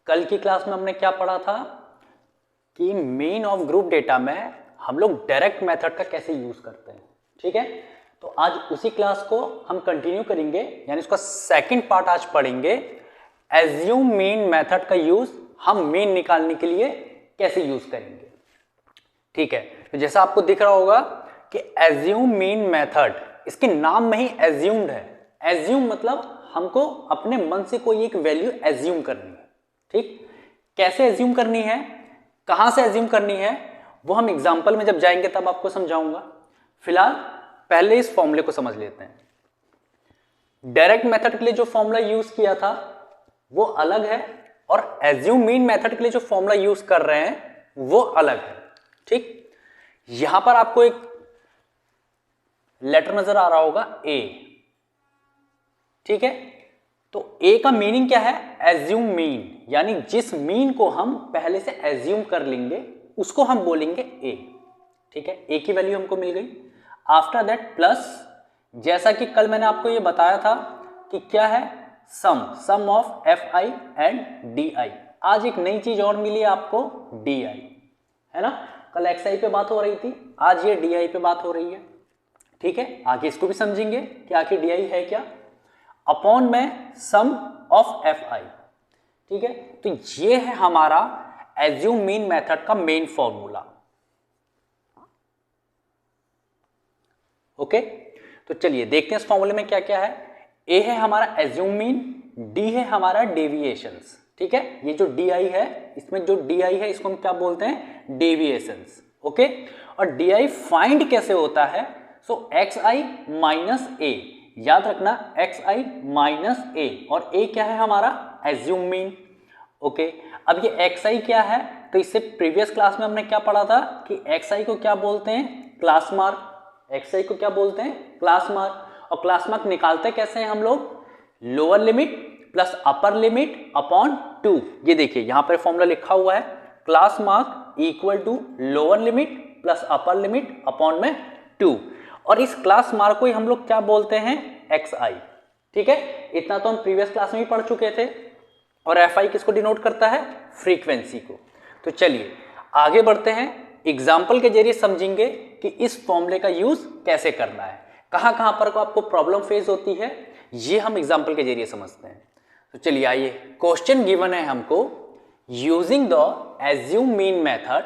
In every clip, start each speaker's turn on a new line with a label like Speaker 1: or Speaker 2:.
Speaker 1: कल की क्लास में हमने क्या पढ़ा था कि मीन ऑफ ग्रुप डेटा में हम लोग डायरेक्ट मेथड का कैसे यूज करते हैं। ठीक है, तो आज उसी क्लास को हम कंटिन्यू करेंगे, यानी इसका सेकंड पार्ट आज पढ़ेंगे। एज्यूम मीन मेथड का यूज हम मीन निकालने के लिए कैसे यूज करेंगे। ठीक है, तो जैसा आपको दिख रहा होगा कि एज्यूम मीन मेथड, इसके नाम में ही एज्यूम्ड है। एज्यूम मतलब हमको अपने मन से कोई एक वैल्यू एज्यूम करनी है। ठीक, कैसे एज्यूम करनी है, कहां से एज्यूम करनी है, वो हम एग्जांपल में जब जाएंगे तब आपको समझाऊंगा। फिलहाल पहले इस फॉर्मूले को समझ लेते हैं। डायरेक्ट मेथड के लिए जो फॉर्मूला यूज किया था वो अलग है, और एज्यूम मीन मेथड के लिए जो फॉर्मूला यूज कर रहे हैं वो अलग है। ठीक, यहां पर आपको एक लेटर नजर आ रहा होगा ए। ठीक है, तो ए का मीनिंग क्या है, एज्यूम मीन, यानी जिस मीन को हम पहले से एज्यूम कर लेंगे उसको हम बोलेंगे ए। ठीक है, ए की वैल्यू हमको मिल गई। आफ्टर दैट प्लस, जैसा कि कल मैंने आपको ये बताया था कि क्या है, sum of F I and D I. आज एक नई चीज और मिली आपको, डी आई, है ना। कल एक्स आई पे बात हो रही थी, आज ये डी आई पे बात हो रही है। ठीक है, आगे इसको भी समझेंगे कि आखिर डी आई है क्या। अपॉन में सम ऑफ एफ आई। ठीक है, तो ये है हमारा एज्यूम मीन मेथड का मेन फॉर्मूला। ओके, तो चलिए देखते हैं इस फॉर्मूले में क्या क्या है। ए है हमारा एज्यूम मीन, डी है हमारा डेविएशंस। ठीक है, ये जो डी आई है, इसमें जो डी आई है इसको हम क्या बोलते हैं, डेविएशंस। ओके, और डी आई फाइंड कैसे होता है, सो एक्स आई माइनस ए, याद रखना एक्स आई माइनस ए, और ए क्या है हमारा, एज्यूम मीन। ओके, अब ये एक्स आई क्या है, तो इससे प्रीवियस क्लास में हमने क्या पढ़ा था कि एक्स आई को क्या बोलते हैं, क्लास मार्क। एक्स आई को क्या बोलते हैं, क्लास मार्क। और क्लास मार्क निकालते कैसे हैं हम लोग, lower limit plus upper limit upon 2। ये देखिए यहां पर फॉर्मूला लिखा हुआ है, class mark equal to lower limit plus upper limit upon में 2, और इस क्लास मार्क को ही हम लोग क्या बोलते हैं, एक्स आई। ठीक है, इतना तो हम प्रीवियस क्लास में भी पढ़ चुके थे। और एफ आई किसको डिनोट करता है, फ्रीक्वेंसी को। तो चलिए आगे बढ़ते हैं, एग्जाम्पल के जरिए समझेंगे कि इस फॉर्मूले का यूज कैसे करना है, कहां कहां पर को आपको प्रॉब्लम फेस होती है, ये हम एग्जाम्पल के जरिए समझते हैं। तो चलिए आइए, क्वेश्चन गिवन है हमको, using the assume mean method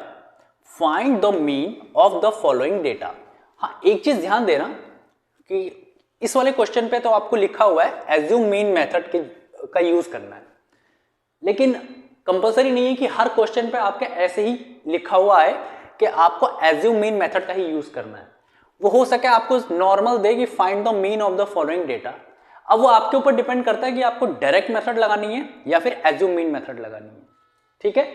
Speaker 1: find the mean of the following data. हाँ, एक चीज ध्यान देना कि इस वाले क्वेश्चन पे तो आपको लिखा हुआ है एज्यूम मीन मेथड का यूज करना है, लेकिन कंपलसरी नहीं है कि हर क्वेश्चन पे आपके ऐसे ही लिखा हुआ है कि आपको एज्यूम मीन मेथड का ही यूज करना है। वो हो सके आपको नॉर्मल दे कि find the mean of the following data. अब वो आपके ऊपर डिपेंड करता है कि आपको डायरेक्ट मेथड लगानी है या फिर एज्यूम मीन मेथड लगानी है। ठीक है,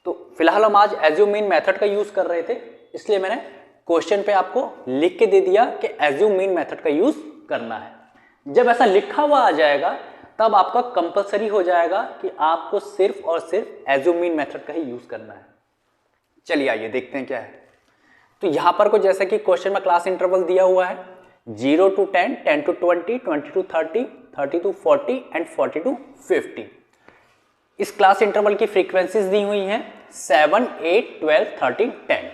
Speaker 1: तो फिलहाल हम आज एज्यूम मीन मेथड का यूज कर रहे थे, इसलिए मैंने क्वेश्चन पे आपको लिख के दे दिया कि एज्यूम मीन मेथड का यूज करना है। जब ऐसा लिखा हुआ आ जाएगा तब आपका कंपलसरी हो जाएगा कि आपको सिर्फ और सिर्फ एज्यूम मीन मेथड का ही यूज करना है। चलिए आइए देखते हैं क्या है। तो यहां पर को जैसे कि क्वेश्चन में क्लास इंटरवल दिया हुआ है 0 to 10, 10 to 20, 20 to 30, 30 to 40 and 40 to 50। इस क्लास इंटरवल की फ्रीक्वेंसीज दी हुई हैं 7, 8, 12, 13, 10।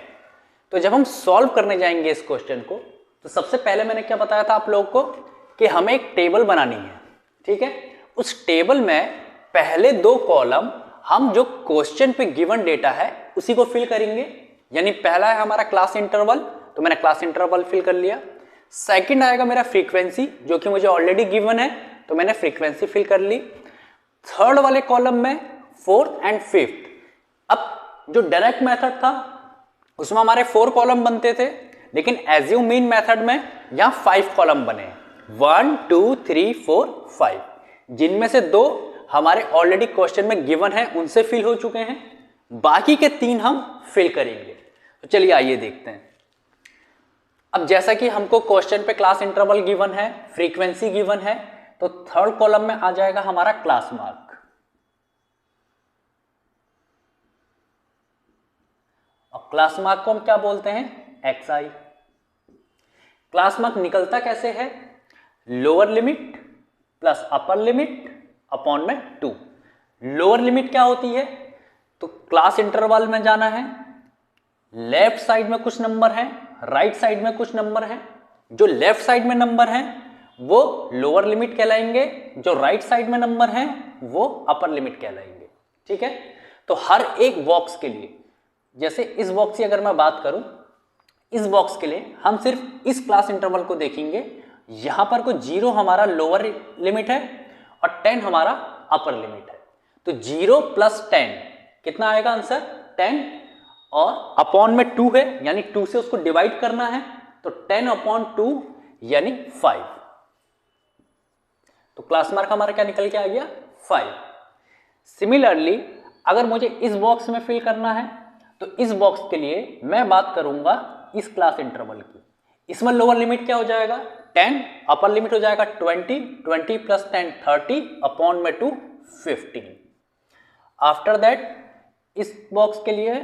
Speaker 1: तो जब हम सॉल्व करने जाएंगे इस क्वेश्चन को, तो सबसे पहले मैंने क्या बताया था आप लोगों को कि हमें एक टेबल बनानी है। ठीक है, उस टेबल में पहले 2 कॉलम हम जो क्वेश्चन पे गिवन डेटा है उसी को फिल करेंगे, यानी पहला है हमारा क्लास इंटरवल, तो मैंने क्लास इंटरवल फिल कर लिया। सेकंड आएगा मेरा फ्रीक्वेंसी, जो कि मुझे ऑलरेडी गिवन है, तो मैंने फ्रीक्वेंसी फिल कर ली। थर्ड वाले कॉलम में 4th एंड 5th। अब जो डायरेक्ट मेथड था उसमें हमारे 4 कॉलम बनते थे, लेकिन एज्यूम मीन मेथड में यहां 5 कॉलम बने, 1, 2, 3, 4, 5, जिनमें से 2 हमारे ऑलरेडी क्वेश्चन में गिवन है, उनसे फिल हो चुके हैं, बाकी के 3 हम फिल करेंगे। तो चलिए आइए देखते हैं। अब जैसा कि हमको क्वेश्चन पे क्लास इंटरवल गिवन है, फ्रीक्वेंसी गिवन है, तो थर्ड कॉलम में आ जाएगा हमारा क्लास मार्क। और क्लास मार्क को हम क्या बोलते हैं, एक्स आई। क्लास मार्क निकलता कैसे है, lower limit plus upper limit upon में 2। लोअर लिमिट क्या होती है? तो क्लास इंटरवल में जाना है, लेफ्ट साइड में कुछ नंबर है, राइट साइड में कुछ नंबर है। जो लेफ्ट साइड में नंबर है वो लोअर लिमिट कहलाएंगे, जो राइट साइड में नंबर है वो अपर लिमिट कहलाएंगे। ठीक है, तो हर एक बॉक्स के लिए, जैसे इस बॉक्स की अगर मैं बात करूं, इस बॉक्स के लिए हम सिर्फ इस क्लास इंटरवल को देखेंगे। यहां पर को 0 हमारा लोअर लिमिट है और 10 हमारा अपर लिमिट है। तो 0 + 10 कितना आएगा आंसर? 10, और अपॉन में 2 है यानी 2 से उसको डिवाइड करना है, तो 10/2 यानी 5। तो क्लास मार्क हमारा क्या निकल के आ गया? 5। सिमिलरली अगर मुझे इस बॉक्स में फिल करना है तो इस बॉक्स के लिए मैं बात करूंगा इस क्लास इंटरवल की। इसमें लोअर लिमिट क्या हो जाएगा? 10, अपर लिमिट हो जाएगा 20, 20 + 10 30, अपॉन में 2 15। आफ्टर दैट इस बॉक्स के लिए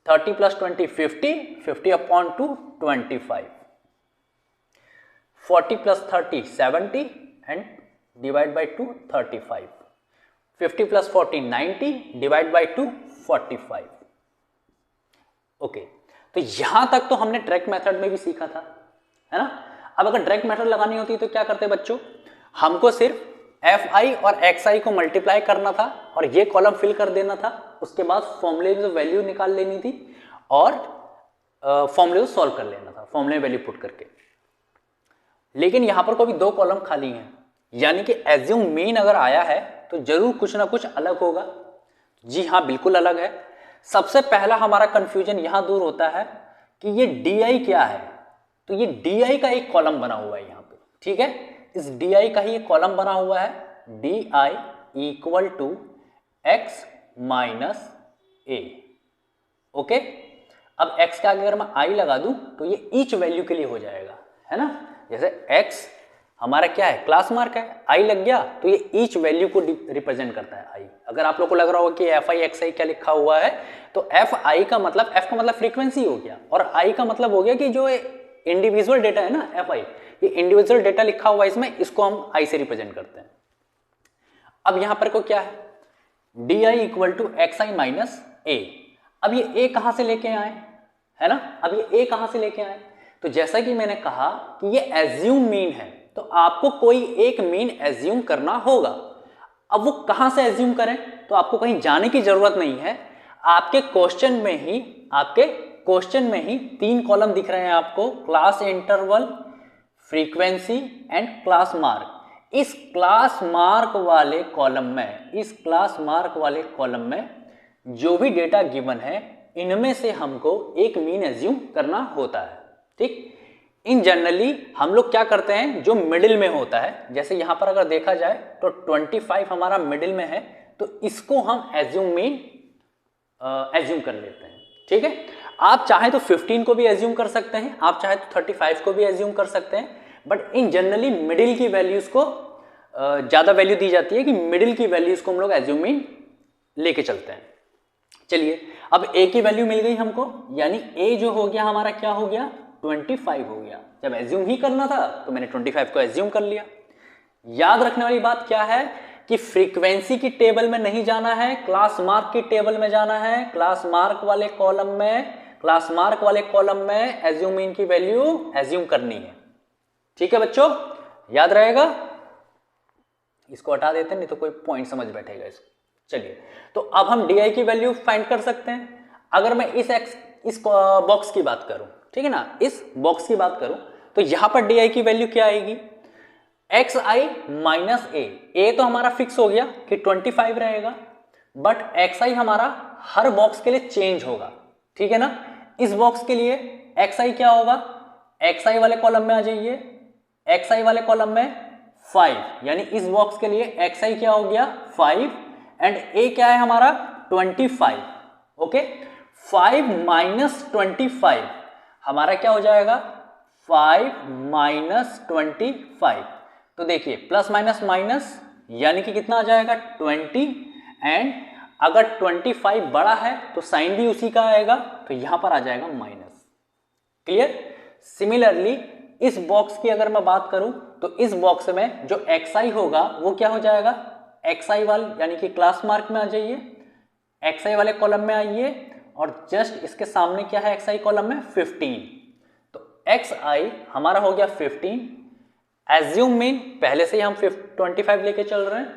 Speaker 1: 30 + 20 50, 50/2 25, 40 + 30 70 and divide by 2 35, 50 + 40 90 divide by 2 45। Okay, तो यहां तक तो हमने डायरेक्ट मेथड में भी सीखा था, है ना। अब अगर डायरेक्ट मेथड लगानी होती तो क्या करते बच्चों? हमको सिर्फ fi और xi को मल्टीप्लाई करना था और ये कॉलम फिल कर देना था। उसके बाद फॉर्मूले में वैल्यू निकाल लेनी थी और फॉर्मूले को सॉल्व कर लेना था, फॉर्मूले में वैल्यू पुट करके। लेकिन यहां पर कोई 2 कॉलम खाली हैं, यानी कि एज्यूम मीन अगर आया है तो जरूर कुछ ना कुछ अलग होगा। जी हाँ, बिल्कुल अलग है। सबसे पहला हमारा कंफ्यूजन यहां दूर होता है कि ये di क्या है। तो ये di का एक कॉलम बना हुआ है यहां पे, ठीक है। इस di का ही एक कॉलम बना हुआ है, di = x - a। ओके, अब x का अगर मैं i लगा दूं तो ये ईच वैल्यू के लिए हो जाएगा, है ना। जैसे x हमारा क्या है? क्लास मार्क है, i लग गया तो ये ईच वैल्यू को रिप्रेजेंट करता है i। अगर आप लोग को लग रहा होगा कि fi xi क्या लिखा हुआ है, तो fi का मतलब, f का मतलब फ्रीक्वेंसी हो गया और i का मतलब हो गया कि जो इंडिविजुअल डेटा है ना fi, ये इंडिविजुअल डेटा लिखा हुआ है इसमें, इसको हम i से रिप्रेजेंट करते हैं। अब यहां पर को क्या है? di = xi - a। अब ये a कहां से लेके आए, है ना। अब ये a कहां से लेके आए? तो जैसा कि मैंने कहा कि ये एज्यूम मीन है, तो आपको कोई एक मीन एज्यूम करना होगा। अब वो कहां से एज्यूम करें? तो आपको कहीं जाने की जरूरत नहीं है। आपके क्वेश्चन में ही 3 कॉलम दिख रहे हैं आपको, class interval, frequency and class mark. इस क्लास मार्क वाले कॉलम में जो भी डेटा गिवन है, इनमें से हमको एक मीन एज्यूम करना होता है, ठीक। इन जनरली हम लोग क्या करते हैं, जो मिडिल में होता है, जैसे यहां पर अगर देखा जाए तो 25 हमारा मिडिल में है, तो इसको हम एज्यूम कर लेते हैं, ठीक है। आप चाहे तो 15 को भी एज्यूम कर सकते हैं, आप चाहे तो 35 को भी एज्यूम कर सकते हैं, बट इन जनरली मिडिल की वैल्यूज को ज्यादा वैल्यू दी जाती है कि मिडिल की वैल्यूज को हम लोग एज्यूम मीन लेके चलते हैं। चलिए, अब a की वैल्यू मिल गई हमको, यानी a जो हो गया हमारा क्या हो गया? 25 हो गया। जब एज्यूम ही करना था तो मैंने 25 को एज्यूम कर लिया। याद रखने वाली बात क्या है कि फ्रीक्वेंसी की टेबल में नहीं जाना है, क्लास मार्क की टेबल में जाना है। क्लास मार्क वाले कॉलम में एज्यूम मीन की वैल्यू एज्यूम करनी है, ठीक है बच्चों, याद रहेगा। इसको हटा देते हैं, नहीं तो कोई पॉइंट समझ बैठेगा इसको। चलिए, तो अब हम di की वैल्यू फाइंड कर सकते हैं। अगर मैं इस बॉक्स की बात करूं, ठीक है ना, इस बॉक्स की बात करूं, तो यहां पर di की वैल्यू क्या आएगी? xi - a तो हमारा फिक्स हो गया कि 25 रहेगा, बट xi हमारा हर बॉक्स के लिए चेंज होगा, ठीक है ना। इस बॉक्स के लिए xi क्या होगा? xi वाले कॉलम में आ जाइए, xi वाले कॉलम में 5, यानी इस बॉक्स के लिए xi क्या हो गया? 5, एंड a क्या है हमारा? 25। ओके, 5 - 25 हमारा क्या हो जाएगा? 5 - 25। तो देखिए, प्लस माइनस माइनस यानी कि कितना आ जाएगा? 20, एंड अगर 25 बड़ा है तो साइन भी उसी का आएगा, तो यहां पर आ जाएगा माइनस। क्लियर? सिमिलरली इस बॉक्स की अगर मैं बात करूं तो इस बॉक्स में जो xi होगा वो क्या हो जाएगा? एक्स आई वाले यानी कि क्लास मार्क में आ जाइए, एक्स आई वाले कॉलम में आइए और जस्ट इसके सामने क्या है एक्स आई कॉलम में 15। तो एक्स आई हमारा हो गया 15। एज्यूम मीन पहले से ही हम 25 लेके चल रहे हैं,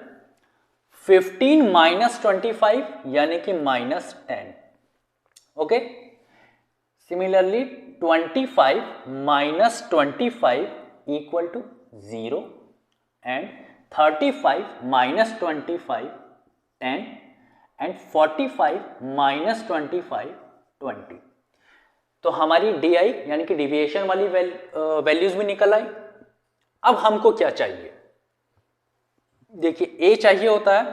Speaker 1: 15 माइनस 25 यानी कि minus 10। Okay, similarly 25 minus 25 equal to 0 and 35 minus 25 10 and 45 minus 25 20। तो हमारी डी आई यानी कि डिविएशन वाली वैल्यूज भी निकल आई। अब हमको क्या चाहिए, देखिए ए चाहिए होता है,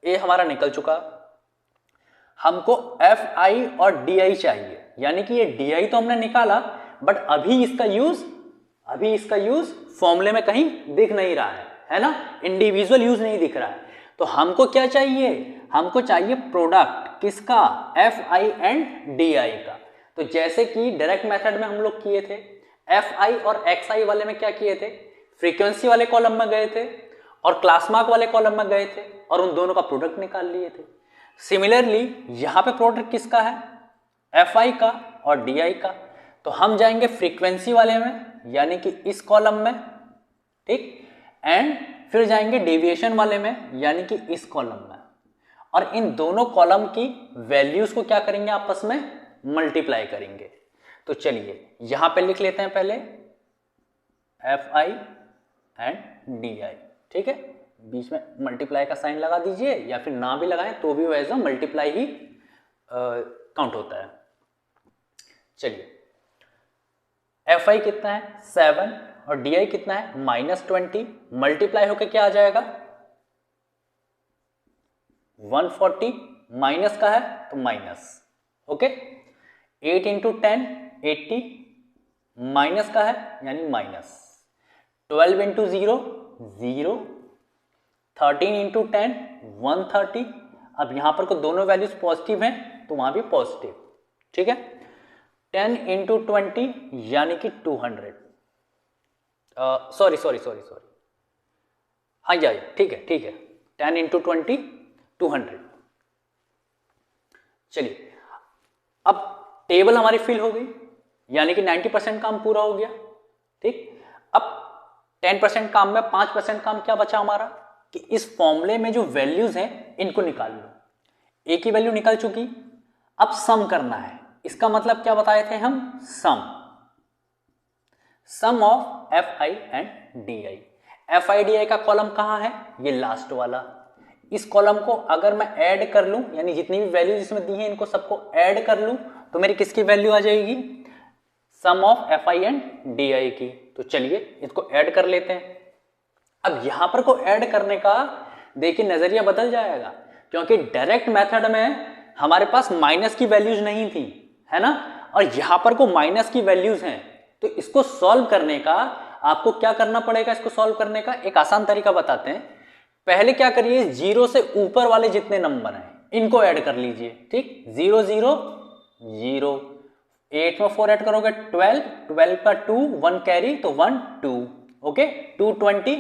Speaker 1: ए हमारा निकल चुका, हमको एफ आई और डी आई चाहिए, यानी कि ये डी आई तो हमने निकाला बट अभी इसका यूज फॉर्मूले में कहीं दिख नहीं रहा है ना, इंडिविजुअल यूज नहीं दिख रहा है। तो हमको क्या चाहिए, हमको चाहिए प्रोडक्ट किसका, F I and D I का। तो जैसे कि डायरेक्ट मेथड में हम लोग किए थे, एफ आई और एक्स आई वाले में क्या किए थे, फ्रीक्वेंसी वाले कॉलम में गए थे और क्लास मार्क वाले कॉलम में गए थे और उन दोनों का प्रोडक्ट निकाल लिए थे। सिमिलरली यहां पे प्रोडक्ट किसका है, एफ आई का और डी आई का। तो हम जाएंगे फ्रीक्वेंसी वाले में यानी कि इस कॉलम में, ठीक, एंड फिर जाएंगे डेविएशन वाले में यानी कि इस कॉलम में, और इन दोनों कॉलम की वैल्यूज को क्या करेंगे, आपस में मल्टीप्लाई करेंगे। तो चलिए यहां पे लिख लेते हैं पहले एफ आई एंड डी आई, ठीक है, बीच में मल्टीप्लाई का साइन लगा दीजिए या फिर ना भी लगाएं तो भी वैसा मल्टीप्लाई ही काउंट होता है। चलिए एफ आई कितना है 7 और डी आई कितना है -20, मल्टीप्लाई होकर क्या आ जाएगा 140, माइनस का है तो माइनस, ओके, 8 इंटू 10 80, माइनस का है यानी माइनस, 12 इंटू 0 0, 13 इंटू 10 130। अब यहां पर को दोनों वैल्यूज पॉजिटिव हैं तो वहां भी पॉजिटिव, ठीक है। 10 इंटू 20 यानी कि 200, सॉरी, हाँ जी ठीक है, 10 इंटू 20 200। चलिए अब टेबल हमारी फिल हो गई यानी कि 90% काम पूरा हो गया, ठीक। अब 10% काम में 5% काम क्या बचा हमारा कि इस फॉर्मूले में जो वैल्यूज हैं इनको निकाल लो। ए की वैल्यू निकल चुकी, अब सम करना है। इसका मतलब क्या बताए थे हम, sum of F I and D I. F I D I का कॉलम कहां है, ये लास्ट वाला। इस कॉलम को अगर मैं ऐड कर लूं यानी जितनी भी वैल्यूज इसमें दी हैं इनको सबको ऐड कर लूं तो मेरी किसकी वैल्यू आ जाएगी, sum of F I and D I की। तो चलिए इसको ऐड कर लेते हैं। अब यहां पर को ऐड करने का देखिए नजरिया बदल जाएगा, क्योंकि डायरेक्ट मेथड में हमारे पास माइनस की वैल्यूज नहीं थी, है ना, और यहां पर को माइनस की वैल्यूज हैं। तो इसको सॉल्व करने का आपको क्या करना पड़ेगा, इसको सॉल्व करने का एक आसान तरीका बताते हैं। पहले क्या करिए, 0 से ऊपर वाले जितने नंबर हैं इनको ऐड कर लीजिए, ठीक, 0 0 0, 8 में 4 ऐड करोगे 12, 12 का 2, 1 कैरी तो 1 2, ओके, 220।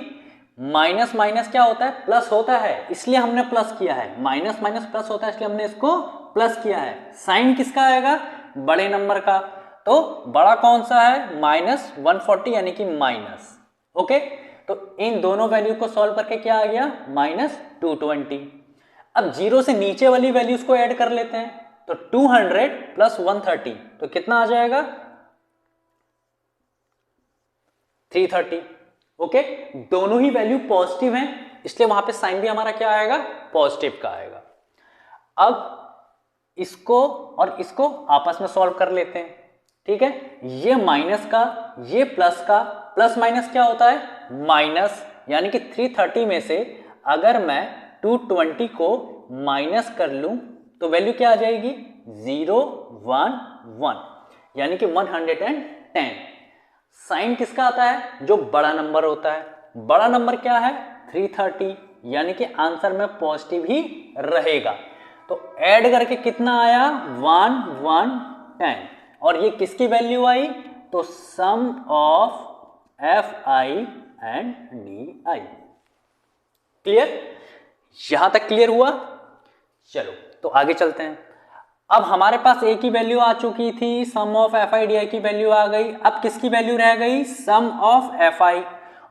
Speaker 1: माइनस माइनस क्या होता है, प्लस होता है, इसलिए हमने प्लस किया है, माइनस माइनस प्लस होता है इसलिए हमने इसको प्लस किया है। साइन किसका आएगा, बड़े नंबर का, तो बड़ा कौन सा है, -140 यानी कि माइनस, ओके। तो इन दोनों वैल्यू को सॉल्व करके क्या आ गया, -220। अब 0 से नीचे वाली वैल्यूज को ऐड कर लेते हैं, तो 200 प्लस 130 तो कितना आ जाएगा 330, ओके। दोनों ही वैल्यू पॉजिटिव हैं इसलिए वहां पे साइन भी हमारा क्या आएगा, पॉजिटिव का आएगा। अब इसको और इसको आपस में सॉल्व कर लेते हैं, ठीक है। ये माइनस का, ये प्लस का, प्लस माइनस क्या होता है माइनस, यानी कि 330 में से अगर मैं 220 को माइनस कर लूं तो वैल्यू क्या आ जाएगी 0 1 1 यानी कि 110। साइन किसका आता है, जो बड़ा नंबर होता है, बड़ा नंबर क्या है 330 यानी कि आंसर में पॉजिटिव ही रहेगा। तो ऐड करके कितना आया 1 1 10 और ये किसकी वैल्यू आई, तो sum of F I and D I. Clear, यहां तक क्लियर हुआ? चलो तो आगे चलते हैं। अब हमारे पास ए की वैल्यू आ चुकी थी, sum of F I D I की वैल्यू आ गई। अब किसकी वैल्यू रह गई? Sum of F I.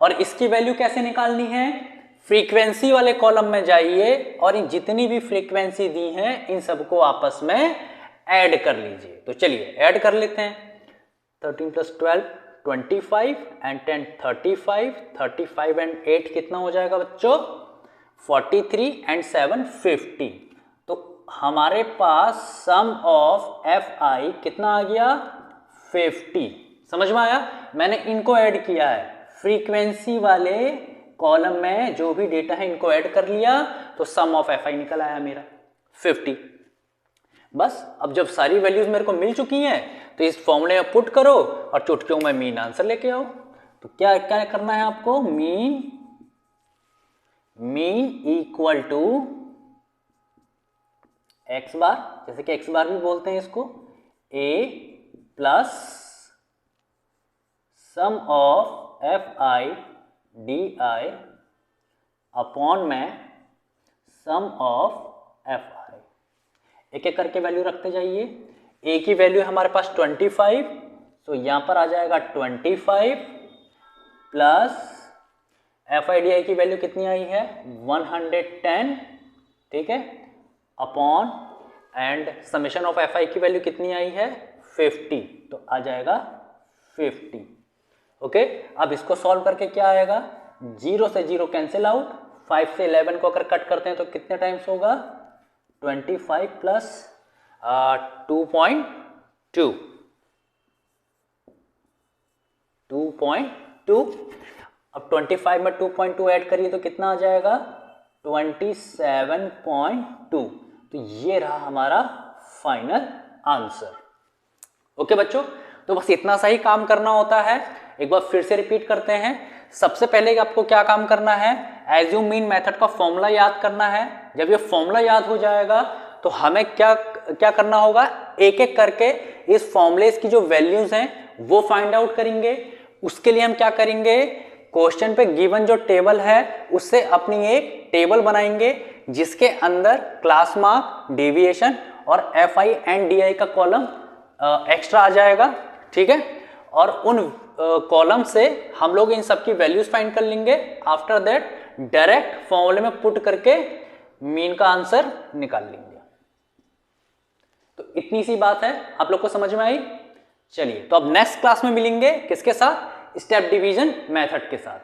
Speaker 1: और इसकी वैल्यू कैसे निकालनी है? फ्रीक्वेंसी वाले कॉलम में जाइए और इन जितनी भी फ्रीक्वेंसी दी हैं इन सबको आपस में ऐड कर लीजिए। तो चलिए ऐड कर लेते हैं। 13 + 12 25 एंड 10 35, 35 एंड 8 कितना हो जाएगा बच्चों? 43 एंड 7 50। तो हमारे पास सम ऑफ एफ आई कितना आ गया? 50। समझ में आया? मैंने इनको ऐड किया है, फ्रीक्वेंसी वाले कॉलम में जो भी डेटा है इनको ऐड कर लिया, तो सम ऑफ एफ आई निकल आया मेरा 50। बस अब जब सारी वैल्यूज मेरे को मिल चुकी हैं तो इस फॉर्मूले में पुट करो और चुटकियों में मीन आंसर लेके आओ। तो क्या क्या करना है आपको? Mean equal to x bar, जैसे कि एक्स बार भी बोलते हैं इसको, A plus sum of F I D I upon में सम ऑफ एफ आई। एक एक करके वैल्यू रखते जाइए। ए की वैल्यू हमारे पास 25, तो यहां पर आ जाएगा 25 plus F I D I की वैल्यू कितनी आई है? 110, ठीक है, upon and summation of F आई की वैल्यू कितनी आई है? 50, तो आ जाएगा 50। ओके, अब इसको सॉल्व करके क्या आएगा? 0 से 0 कैंसिल आउट, 5 से 11 को अगर कट करते हैं तो कितने टाइम्स होगा? 25 प्लस 2.2, 2.2। अब 25 में 2.2 ऐड करिए तो कितना आ जाएगा? 27.2। तो ये रहा हमारा फाइनल आंसर। ओके बच्चों, तो बस इतना सा ही काम करना होता है। एक बार फिर से रिपीट करते हैं। सबसे पहले आपको क्या काम करना है? एज्यूम मीन मेथड का फॉर्मूला याद करना है। जब ये फॉर्मूला याद हो जाएगा तो हमें क्या करना होगा? एक एक करके इस फॉर्मूलेस की जो वैल्यूज हैं वो फाइंड आउट करेंगे। उसके लिए हम क्या करेंगे? क्वेश्चन पे गिवन जो टेबल है उससे अपनी एक टेबल बनाएंगे जिसके अंदर क्लास मार्क, डेविएशन और F I and D I का कॉलम एक्स्ट्रा आ जाएगा, ठीक है। और उन कॉलम से हम लोग इन सब की वैल्यूज फाइंड कर लेंगे। आफ्टर दैट डायरेक्ट फॉर्मूले में पुट करके मीन का आंसर निकाल लेंगे। तो इतनी सी बात है, आप लोग को समझ में आई? चलिए, तो अब नेक्स्ट क्लास में मिलेंगे किसके साथ? स्टेप डिवीजन मेथड के साथ।